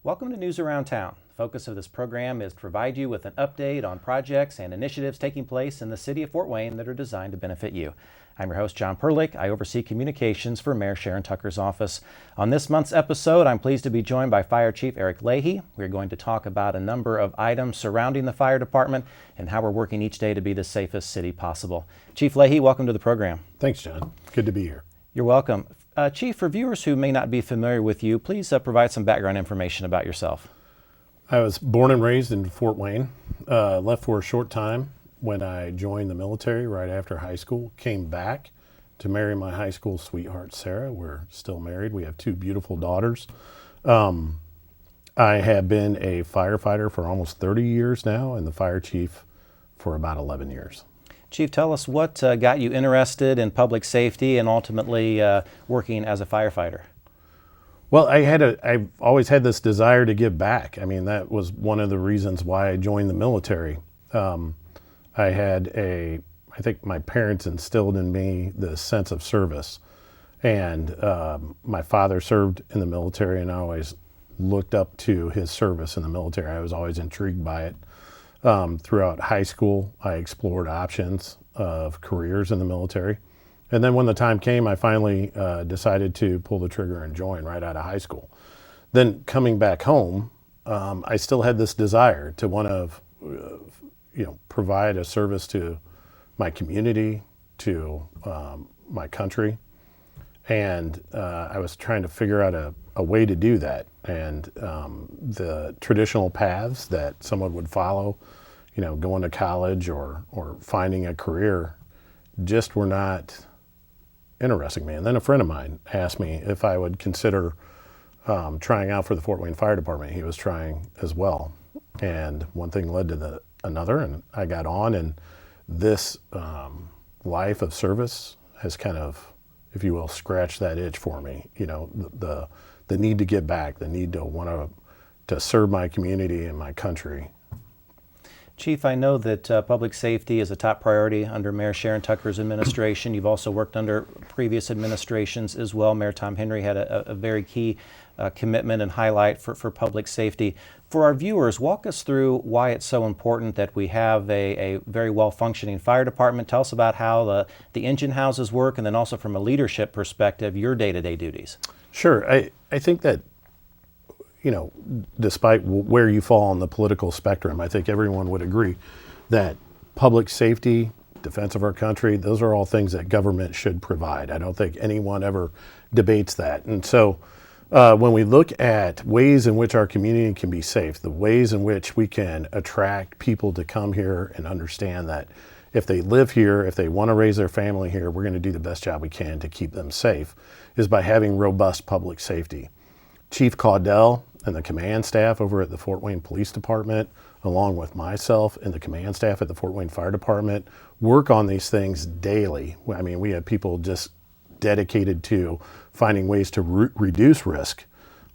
Welcome to News Around Town. The focus of this program is to provide you with an update on projects and initiatives taking place in the city of Fort Wayne that are designed to benefit you. I'm your host, John Perlich. I oversee communications for Mayor Sharon Tucker's office. On this month's episode, I'm pleased to be joined by Fire Chief Eric Leahy. We're going to talk about a number of items surrounding the fire department and how we're working each day to be the safest city possible. Chief Leahy, welcome to the program. Thanks, John. Good to be here. You're welcome. Chief, for viewers who may not be familiar with you, please provide some background information about yourself. I was born and raised in Fort Wayne, left for a short time when I joined the military right after high school, came back to marry my high school sweetheart, Sarah. We're still married. We have two beautiful daughters. I have been a firefighter for almost 30 years now and the fire chief for about 11 years. Chief, tell us what got you interested in public safety and ultimately working as a firefighter. Well, I've always had this desire to give back. I mean, that was one of the reasons why I joined the military. I think my parents instilled in me the sense of service. And my father served in the military, and I always looked up to his service in the military. I was always intrigued by it. Throughout high school, I explored options of careers in the military. And then when the time came, I finally decided to pull the trigger and join right out of high school. Then coming back home, I still had this desire to want to, provide a service to my community, to my country. And I was trying to figure out a way to do that. And the traditional paths that someone would follow, going to college or finding a career, just were not interesting me. And then a friend of mine asked me if I would consider trying out for the Fort Wayne Fire Department. He was trying as well. And one thing led to another, and I got on, and this life of service has kind of, if you will, scratched that itch for me. The need to give back, the need to want to serve my community and my country. Chief, I know that public safety is a top priority under Mayor Sharon Tucker's administration. You've also worked under previous administrations as well. Mayor Tom Henry had a very key commitment and highlight for public safety. For our viewers, walk us through why it's so important that we have a very well-functioning fire department. Tell us about how the engine houses work, and then also from a leadership perspective, your day-to-day duties. Sure. I think that, despite where you fall on the political spectrum, I think everyone would agree that public safety, defense of our country, those are all things that government should provide. I don't think anyone ever debates that. And so when we look at ways in which our community can be safe, the ways in which we can attract people to come here and understand that if they live here, if they want to raise their family here, we're going to do the best job we can to keep them safe, is by having robust public safety. Chief Caudell and the command staff over at the Fort Wayne Police Department, along with myself and the command staff at the Fort Wayne Fire Department, work on these things daily. I mean, we have people just dedicated to finding ways to reduce risk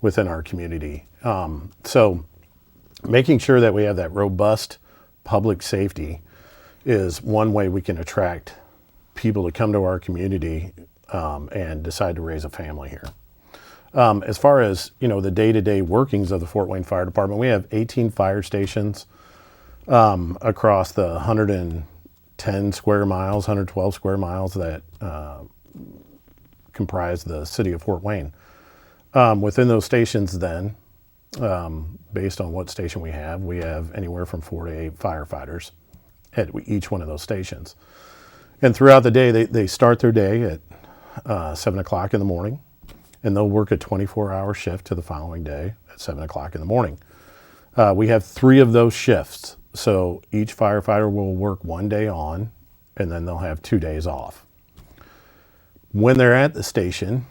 within our community. So making sure that we have that robust public safety is one way we can attract people to come to our community and decide to raise a family here. As far as, the day-to-day workings of the Fort Wayne Fire Department, we have 18 fire stations across the 110 square miles, 112 square miles that comprise the city of Fort Wayne. Within those stations then, based on what station we have anywhere from 4 to 8 firefighters at each one of those stations. And throughout the day, they start their day at 7 o'clock in the morning, and they'll work a 24-hour shift to the following day at 7 o'clock in the morning. We have 3 of those shifts, so each firefighter will work 1 day on, and then they'll have 2 days off. When they're at the station,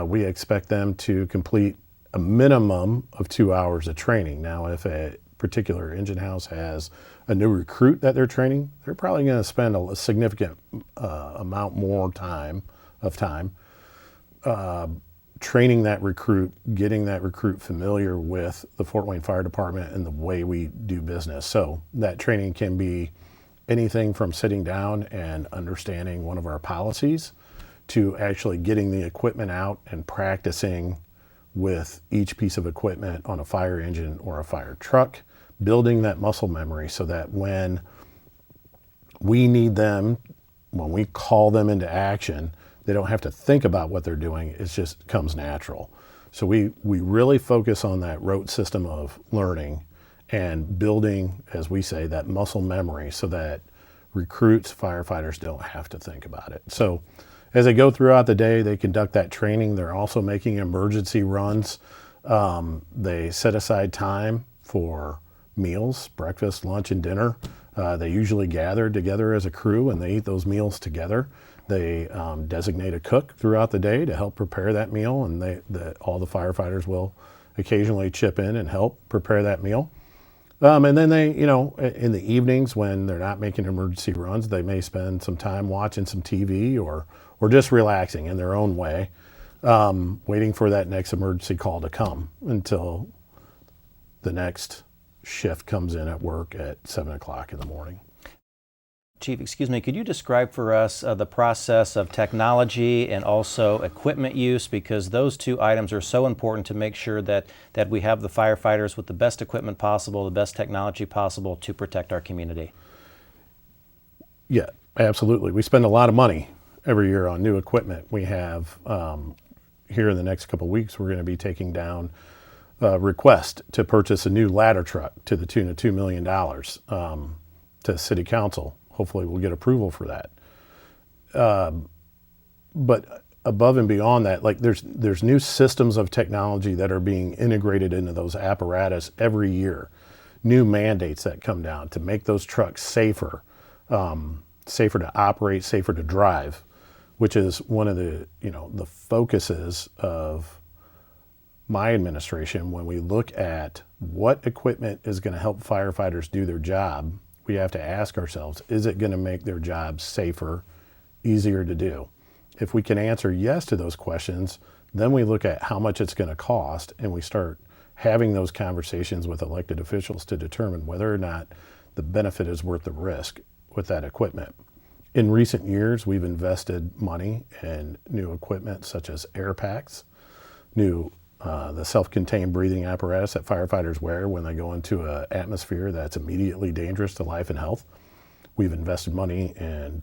we expect them to complete a minimum of 2 hours of training. Now, if a particular engine house has a new recruit that they're training, they're probably going to spend a significant amount more time training that recruit, getting that recruit familiar with the Fort Wayne Fire Department and the way we do business. So that training can be anything from sitting down and understanding one of our policies to actually getting the equipment out and practicing with each piece of equipment on a fire engine or a fire truck, building that muscle memory so that when we need them, when we call them into action, they don't have to think about what they're doing. It just comes natural. So we really focus on that rote system of learning and building, as we say, that muscle memory so that recruits, firefighters don't have to think about it. So as they go throughout the day, they conduct that training. They're also making emergency runs. They set aside time for meals, breakfast, lunch, and dinner. They usually gather together as a crew and they eat those meals together. They designate a cook throughout the day to help prepare that meal, and all the firefighters will occasionally chip in and help prepare that meal. And then they, in the evenings when they're not making emergency runs, they may spend some time watching some TV or just relaxing in their own way, waiting for that next emergency call to come until the next shift comes in at work at 7 o'clock in the morning. Chief, excuse me, could you describe for us the process of technology and also equipment use, because those two items are so important to make sure that we have the firefighters with the best equipment possible, the best technology possible to protect our community? Yeah, absolutely. We spend a lot of money every year on new equipment. We have, here in the next couple of weeks, we're going to be taking down a request to purchase a new ladder truck to the tune of $2 million to City Council. Hopefully we'll get approval for that. But above and beyond that, like there's new systems of technology that are being integrated into those apparatus every year. New mandates that come down to make those trucks safer, safer to operate, safer to drive, which is one of the focuses of my administration. When we look at what equipment is going to help firefighters do their job, we have to ask ourselves, is it going to make their jobs safer, easier to do? If we can answer yes to those questions, then we look at how much it's going to cost, and we start having those conversations with elected officials to determine whether or not the benefit is worth the risk with that equipment. In recent years, we've invested money in new equipment such as air packs, the self-contained breathing apparatus that firefighters wear when they go into an atmosphere that's immediately dangerous to life and health. We've invested money in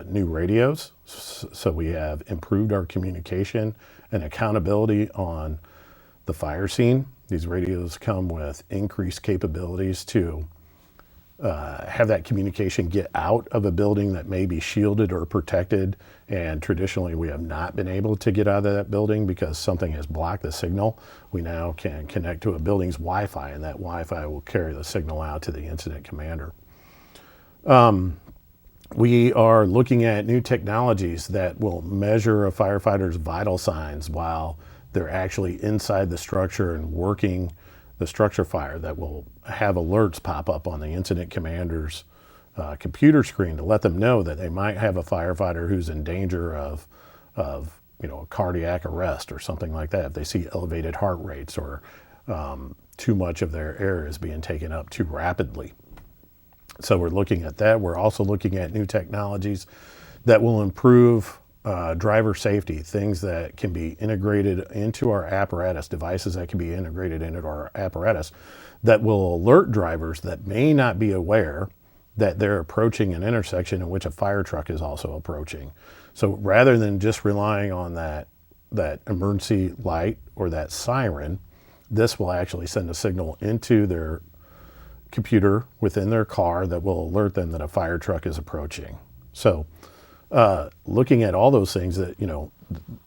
new radios, so we have improved our communication and accountability on the fire scene. These radios come with increased capabilities to have that communication get out of a building that may be shielded or protected, and traditionally we have not been able to get out of that building because something has blocked the signal. We now can connect to a building's Wi-Fi, and that Wi-Fi will carry the signal out to the incident commander. We are looking at new technologies that will measure a firefighter's vital signs while they're actually inside the structure and working the structure fire, that will have alerts pop up on the incident commander's computer screen to let them know that they might have a firefighter who's in danger of a cardiac arrest or something like that. If they see elevated heart rates or too much of their air is being taken up too rapidly. So we're looking at that. We're also looking at new technologies that will improve driver safety, things that can be integrated into our apparatus, devices that can be integrated into our apparatus that will alert drivers that may not be aware that they're approaching an intersection in which a fire truck is also approaching. So rather than just relying on that emergency light or that siren, this will actually send a signal into their computer within their car that will alert them that a fire truck is approaching. So looking at all those things, that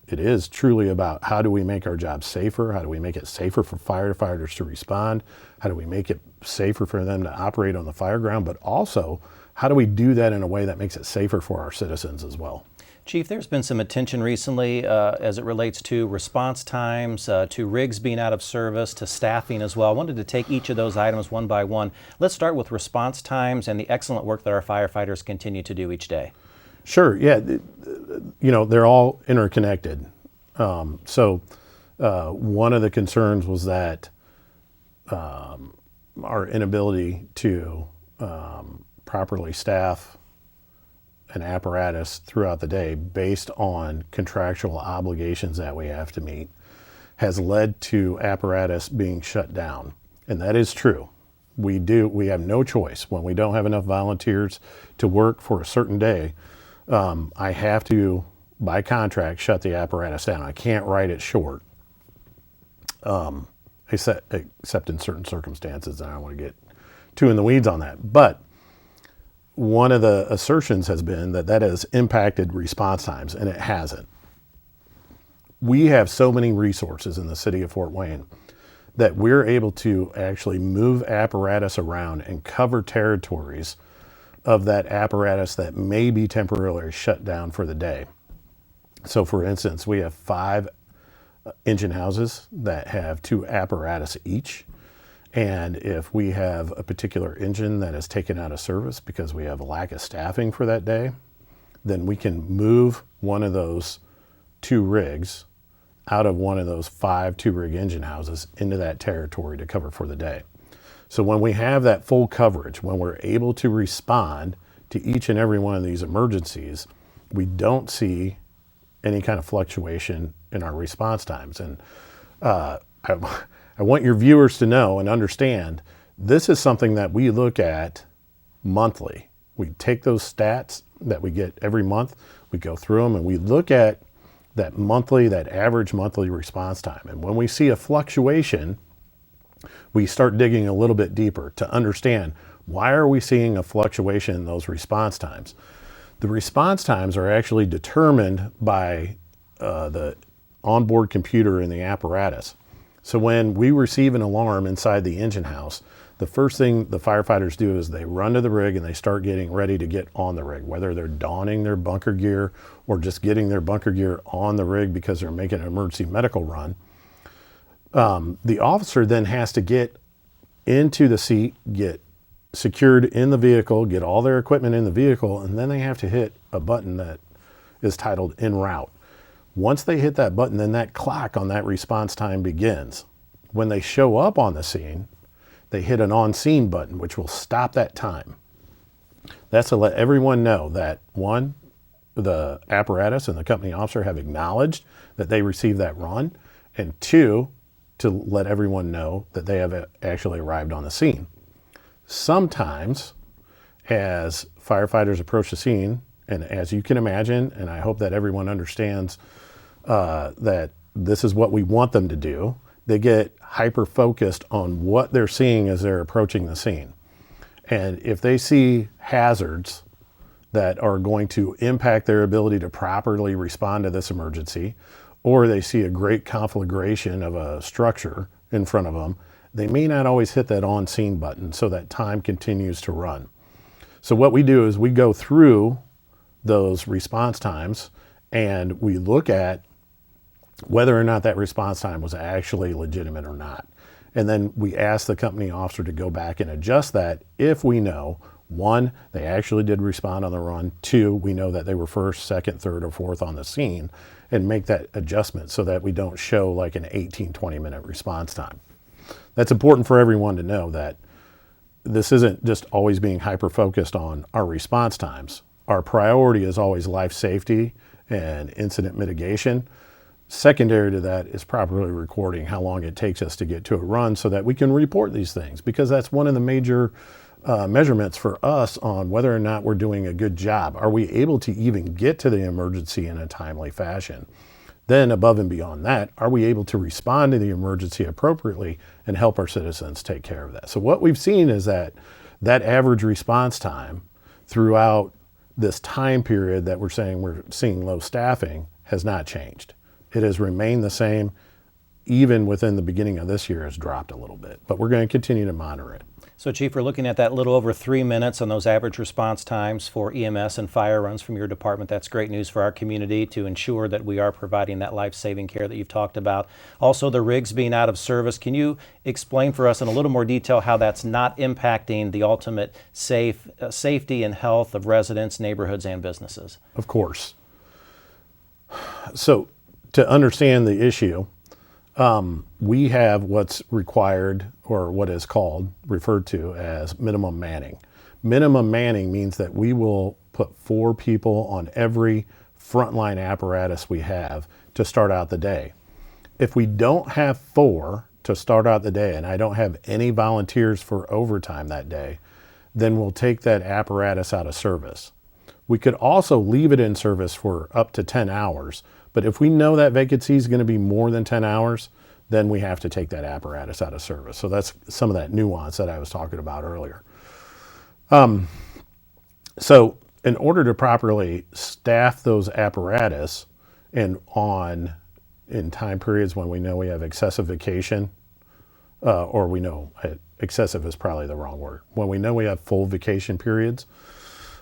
it is truly about how do we make our jobs safer, how do we make it safer for firefighters to respond, how do we make it safer for them to operate on the fire ground, but also how do we do that in a way that makes it safer for our citizens as well. Chief, there's been some attention recently as it relates to response times, to rigs being out of service, to staffing as well. I wanted to take each of those items one by one. Let's start with response times and the excellent work that our firefighters continue to do each day. Sure, yeah, they're all interconnected. So one of the concerns was that our inability to properly staff an apparatus throughout the day based on contractual obligations that we have to meet has led to apparatus being shut down. And that is true. We have no choice. When we don't have enough volunteers to work for a certain day, I have to, by contract, shut the apparatus down. I can't write it short, except in certain circumstances, and I don't want to get too in the weeds on that. But one of the assertions has been that that has impacted response times, and it hasn't. We have so many resources in the city of Fort Wayne that we're able to actually move apparatus around and cover territories of that apparatus that may be temporarily shut down for the day. So for instance, we have 5 engine houses that have 2 apparatus each. And if we have a particular engine that is taken out of service because we have a lack of staffing for that day, then we can move one of those 2 rigs out of one of those 5 2-rig engine houses into that territory to cover for the day. So when we have that full coverage, when we're able to respond to each and every one of these emergencies, we don't see any kind of fluctuation in our response times. And I want your viewers to know and understand, this is something that we look at monthly. We take those stats that we get every month, we go through them, and we look at that average monthly response time. And when we see a fluctuation, we start digging a little bit deeper to understand, why are we seeing a fluctuation in those response times? The response times are actually determined by the onboard computer in the apparatus. So when we receive an alarm inside the engine house, the first thing the firefighters do is they run to the rig and they start getting ready to get on the rig, whether they're donning their bunker gear or just getting their bunker gear on the rig because they're making an emergency medical run. The officer then has to get into the seat, get secured in the vehicle, get all their equipment in the vehicle, and then they have to hit a button that is titled En route. Once they hit that button, then that clock on that response time begins. When they show up on the scene, they hit an on scene button, which will stop that time. That's to let everyone know that, 1, the apparatus and the company officer have acknowledged that they received that run, and 2, to let everyone know that they have actually arrived on the scene. Sometimes, as firefighters approach the scene, and as you can imagine, and I hope that everyone understands that this is what we want them to do, they get hyper-focused on what they're seeing as they're approaching the scene. And if they see hazards that are going to impact their ability to properly respond to this emergency, or they see a great conflagration of a structure in front of them, they may not always hit that on-scene button, so that time continues to run. So what we do is we go through those response times and we look at whether or not that response time was actually legitimate or not. And then we ask the company officer to go back and adjust that if we know, 1, they actually did respond on the run, 2, we know that they were first, second, third, or fourth on the scene, and make that adjustment so that we don't show like an 18, 20-minute response time. That's important for everyone to know, that this isn't just always being hyper-focused on our response times. Our priority is always life safety and incident mitigation. Secondary to that is properly recording how long it takes us to get to a run so that we can report these things, because that's one of the major measurements for us on whether or not we're doing a good job. Are we able to even get to the emergency in a timely fashion? Then above and beyond that, are we able to respond to the emergency appropriately and help our citizens take care of that? So what we've seen is that average response time throughout this time period that we're seeing low staffing has not changed. It has remained the same. Even within the beginning of this year has dropped a little bit, but we're going to continue to monitor it. So Chief, we're looking at that little over 3 minutes on those average response times for EMS and fire runs from your department. That's great news for our community to ensure that we are providing that life-saving care that you've talked about. Also, the rigs being out of service. Can you explain for us in a little more detail how that's not impacting the ultimate safety and health of residents, neighborhoods, and businesses? Of course. So to understand the issue, we have what's required, or what is referred to as minimum manning. Minimum manning means that we will put 4 people on every frontline apparatus we have to start out the day. if we don't have 4 to start out the day and I don't have any volunteers for overtime that day, then we'll take that apparatus out of service. We could also leave it in service for up to 10 hours, but if we know that vacancy is going to be more than 10 hours, then we have to take that apparatus out of service. So that's some of that nuance that I was talking about earlier. So in order to properly staff those apparatus and in time periods when we know we have excessive vacation, or we know excessive is probably the wrong word. When we know we have full vacation periods,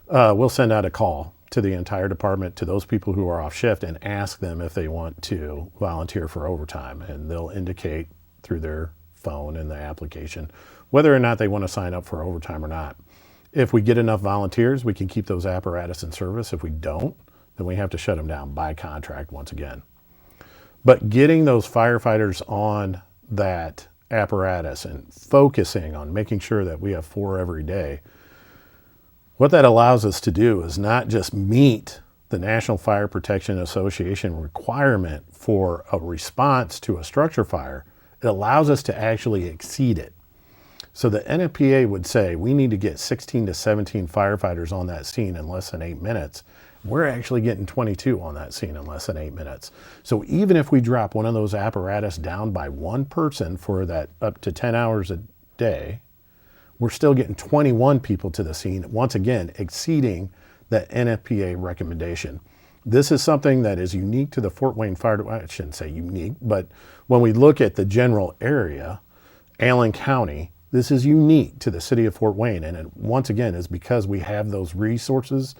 we'll send out a call to the entire department, to those people who are off shift, and ask them if they want to volunteer for overtime. And they'll indicate through their phone in the application whether or not they want to sign up for overtime or not. If we get enough volunteers, we can keep those apparatus in service. If we don't, then we have to shut them down by contract once again. But getting those firefighters on that apparatus and focusing on making sure that we have 4 every day, what that allows us to do is not just meet the National Fire Protection Association requirement for a response to a structure fire, it allows us to actually exceed it. So the NFPA would say we need to get 16 to 17 firefighters on that scene in less than 8 minutes. We're actually getting 22 on that scene in less than 8 minutes. So even if we drop one of those apparatus down by one person for that up to 10 hours a day, we're still getting 21 people to the scene, once again, exceeding that NFPA recommendation. This is something that is unique to the Fort Wayne Fire Department. I shouldn't say unique, but when we look at the general area, Allen County, this is unique to the city of Fort Wayne. And it, once again, is because we have those resources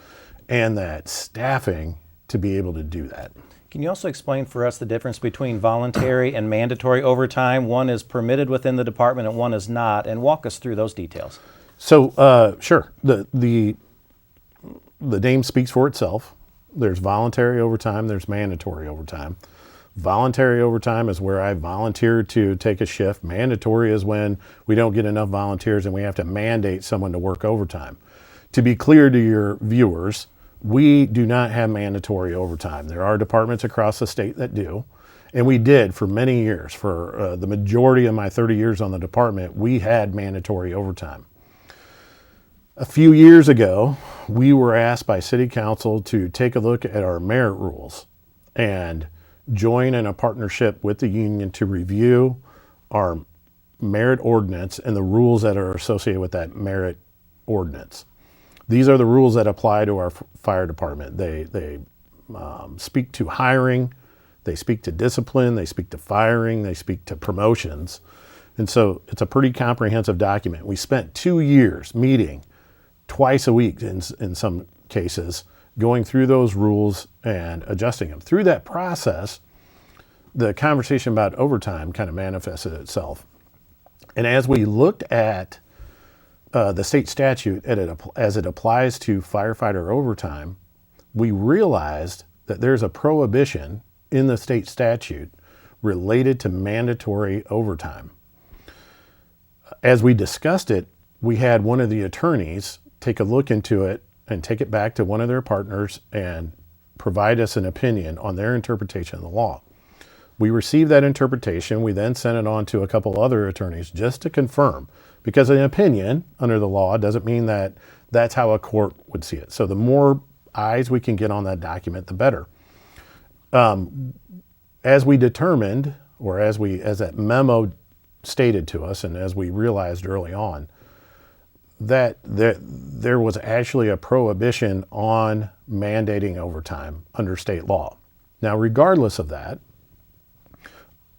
and that staffing to be able to do that. Can you also explain for us the difference between voluntary and mandatory overtime? One is permitted within the department and one is not, and walk us through those details. So, sure. The name speaks for itself. There's voluntary overtime, there's mandatory overtime. Voluntary overtime is where I volunteer to take a shift. Mandatory is when we don't get enough volunteers and we have to mandate someone to work overtime. To be clear to your viewers, we do not have mandatory overtime. There are departments across the state that do, and we did for many years. For the majority of my 30 years on the department, we had mandatory overtime. A few years ago, we were asked by City Council to take a look at our merit rules and join in a partnership with the union to review our merit ordinance and the rules that are associated with that merit ordinance. These are the rules that apply to our fire department. They speak to hiring, they speak to discipline, they speak to firing, they speak to promotions. And so it's a pretty comprehensive document. We spent 2 years meeting twice a week in some cases, going through those rules and adjusting them. Through that process, the conversation about overtime kind of manifested itself. And as we looked at the state statute as it applies to firefighter overtime, we realized that there's a prohibition in the state statute related to mandatory overtime. As we discussed it, we had one of the attorneys take a look into it and take it back to one of their partners and provide us an opinion on their interpretation of the law. We received that interpretation. We then sent it on to a couple other attorneys just to confirm, because an opinion under the law doesn't mean that that's how a court would see it. So the more eyes we can get on that document, the better. As we determined, or as that memo stated to us, and as we realized early on, that there was actually a prohibition on mandating overtime under state law. Now, regardless of that,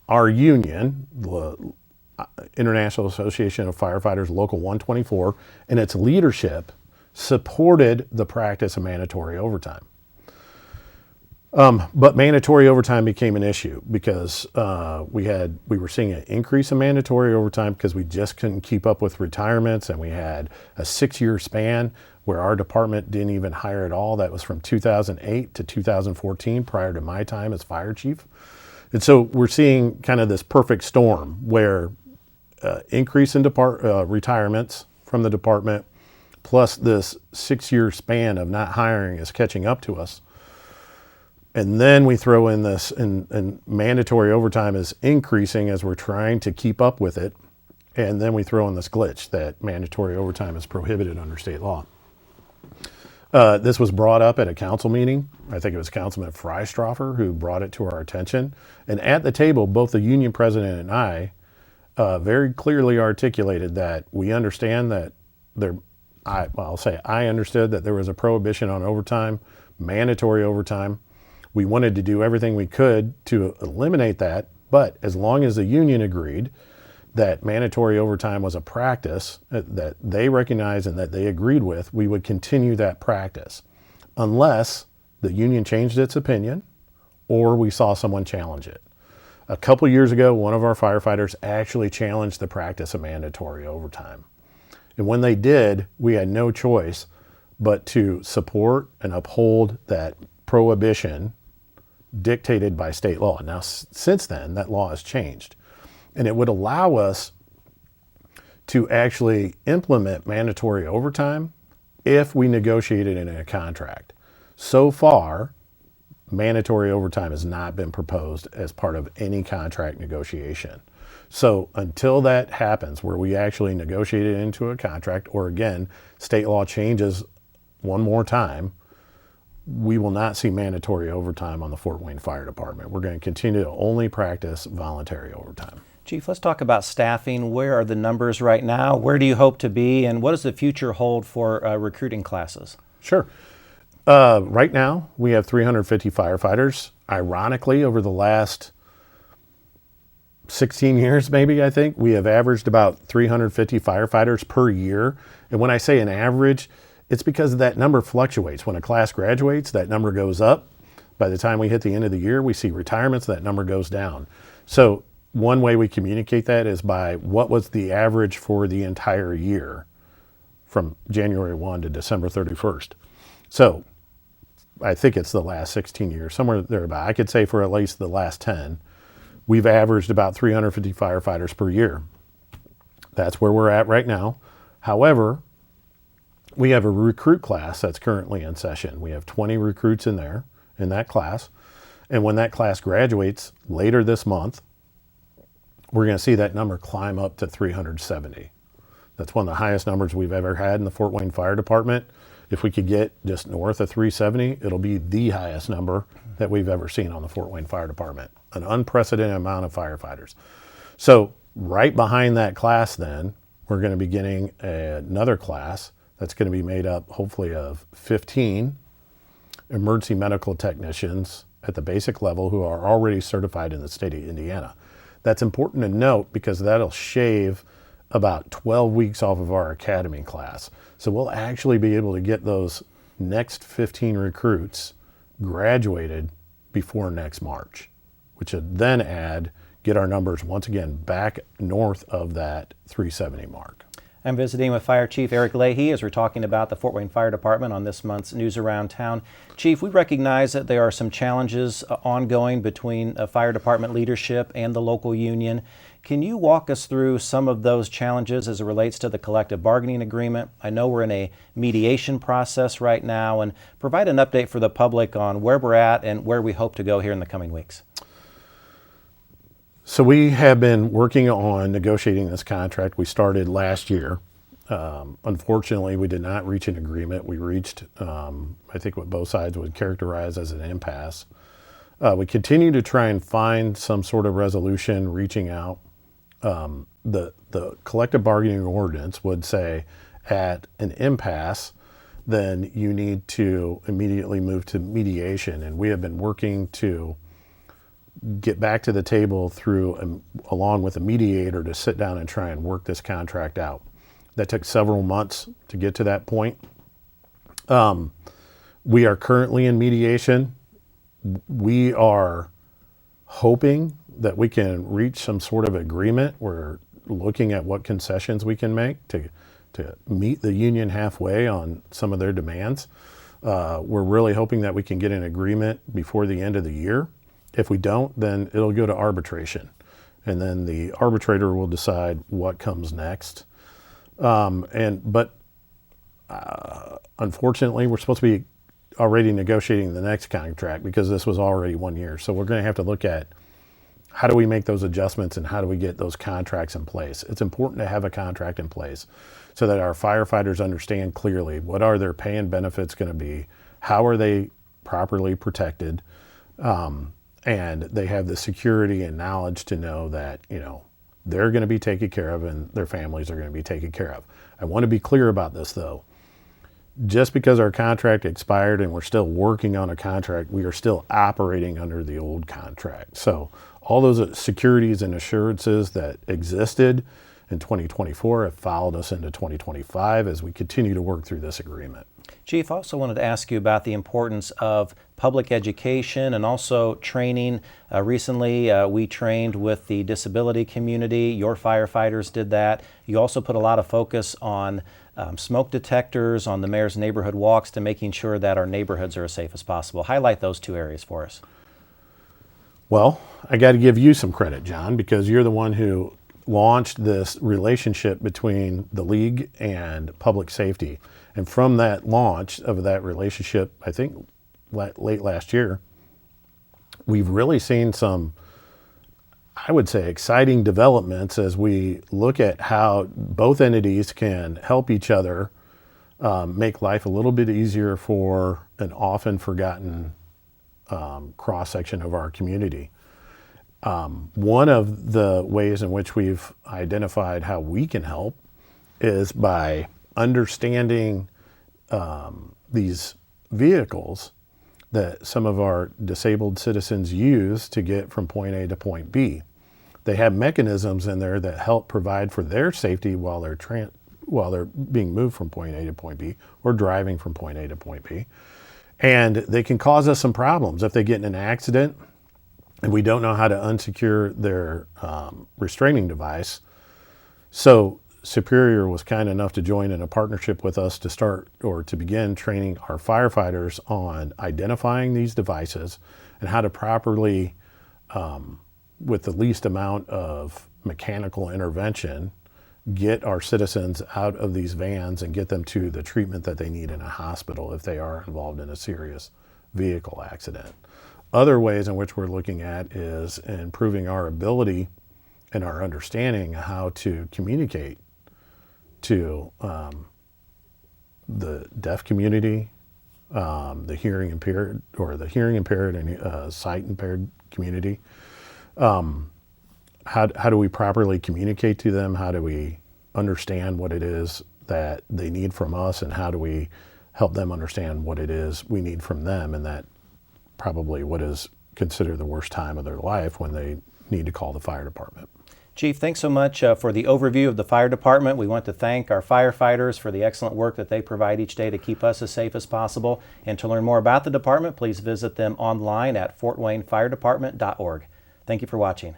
our union, the International Association of Firefighters Local 124, and its leadership supported the practice of mandatory overtime. But mandatory overtime became an issue because we were seeing an increase in mandatory overtime because we just couldn't keep up with retirements, and we had a 6-year span where our department didn't even hire at all. That was from 2008 to 2014, prior to my time as fire chief. And so we're seeing kind of this perfect storm where increase in retirements from the department, plus this 6-year span of not hiring is catching up to us. And then we throw in this, and mandatory overtime is increasing as we're trying to keep up with it. And then we throw in this glitch that mandatory overtime is prohibited under state law. This was brought up at a council meeting. I think it was Councilman Freistroffer who brought it to our attention. And at the table, both the union president and I very clearly articulated that we understand that I understood that there was a prohibition on overtime, mandatory overtime. We wanted to do everything we could to eliminate that, but as long as the union agreed that mandatory overtime was a practice that they recognized and that they agreed with, we would continue that practice unless the union changed its opinion or we saw someone challenge it. A couple years ago, one of our firefighters actually challenged the practice of mandatory overtime. And when they did, we had no choice but to support and uphold that prohibition dictated by state law. Now, since then, that law has changed. And it would allow us to actually implement mandatory overtime if we negotiated it in a contract. So far, mandatory overtime has not been proposed as part of any contract negotiation. So until that happens, where we actually negotiate it into a contract, or again, state law changes one more time, we will not see mandatory overtime on the Fort Wayne Fire Department. We're going to continue to only practice voluntary overtime. Chief, let's talk about staffing. Where are the numbers right now? Where do you hope to be? And what does the future hold for recruiting classes? Sure. Right now, we have 350 firefighters. Ironically, over the last 16 years, maybe, I think, we have averaged about 350 firefighters per year. And when I say an average, it's because that number fluctuates. When a class graduates, that number goes up. By the time we hit the end of the year, we see retirements, that number goes down. So one way we communicate that is by what was the average for the entire year from January 1 to December 31st. So I think it's the last 16 years, somewhere thereabout. I could say for at least the last 10, we've averaged about 350 firefighters per year. That's where we're at right now. However, we have a recruit class that's currently in session. We have 20 recruits in there, in that class. And when that class graduates later this month, we're going to see that number climb up to 370. That's one of the highest numbers we've ever had in the Fort Wayne Fire Department. If we could get just north of 370, it'll be the highest number that we've ever seen on the Fort Wayne Fire Department, an unprecedented amount of firefighters. So right behind that class then, we're going to be getting another class that's going to be made up hopefully of 15 emergency medical technicians at the basic level who are already certified in the state of Indiana. That's important to note because that'll shave about 12 weeks off of our academy class. So we'll actually be able to get those next 15 recruits graduated before next March, which would then get our numbers once again back north of that 370 mark. I'm visiting with Fire Chief Eric Leahy as we're talking about the Fort Wayne Fire Department on this month's News Around Town. Chief, we recognize that there are some challenges ongoing between fire department leadership and the local union. Can you walk us through some of those challenges as it relates to the collective bargaining agreement? I know we're in a mediation process right now, and provide an update for the public on where we're at and where we hope to go here in the coming weeks. So we have been working on negotiating this contract. We started last year. Unfortunately, we did not reach an agreement. We reached, I think, what both sides would characterize as an impasse. We continue to try and find some sort of resolution, reaching out. The collective bargaining ordinance would say at an impasse, then you need to immediately move to mediation. And we have been working to get back to the table along with a mediator to sit down and try and work this contract out. That took several months to get to that point. We are currently in mediation. We are hoping that we can reach some sort of agreement. We're looking at what concessions we can make to meet the union halfway on some of their demands. We're really hoping that we can get an agreement before the end of the year. If we don't, then it'll go to arbitration. And then the arbitrator will decide what comes next. But unfortunately, we're supposed to be already negotiating the next contract because this was already 1 year. So we're going to have to look at how do we make those adjustments and how do we get those contracts in place. It's important to have a contract in place so that our firefighters understand clearly what are their pay and benefits going to be, how are they properly protected, and they have the security and knowledge to know that, you know, they're going to be taken care of and their families are going to be taken care of. I want to be clear about this though. Just because our contract expired and we're still working on a contract, we are still operating under the old contract. So all those securities and assurances that existed in 2024 have followed us into 2025 as we continue to work through this agreement. Chief, I also wanted to ask you about the importance of public education and also training. Recently, we trained with the disability community. Your firefighters did that. You also put a lot of focus on smoke detectors, on the mayor's neighborhood walks, to making sure that our neighborhoods are as safe as possible. Highlight those two areas for us. Well, I got to give you some credit, John, because you're the one who launched this relationship between the league and public safety. And from that launch of that relationship, I think late last year, we've really seen some, I would say, exciting developments as we look at how both entities can help each other make life a little bit easier for an often forgotten cross-section of our community. One of the ways in which we've identified how we can help is by understanding these vehicles that some of our disabled citizens use to get from point A to point B. They have mechanisms in there that help provide for their safety while they're being moved from point A to point B or driving from point A to point B. And they can cause us some problems if they get in an accident and we don't know how to unsecure their restraining device. So Superior was kind enough to join in a partnership with us to start or to begin training our firefighters on identifying these devices and how to properly, with the least amount of mechanical intervention, get our citizens out of these vans and get them to the treatment that they need in a hospital if they are involved in a serious vehicle accident. Other ways in which we're looking at is improving our ability and our understanding how to communicate to the deaf community, the hearing impaired and sight impaired community. How do we properly communicate to them? How do we understand what it is that they need from us, and how do we help them understand what it is we need from them, and that probably what is considered the worst time of their life when they need to call the fire department. Chief, thanks so much for the overview of the fire department. We want to thank our firefighters for the excellent work that they provide each day to keep us as safe as possible. And to learn more about the department, please visit them online at fortwaynefiredepartment.org. Thank you for watching.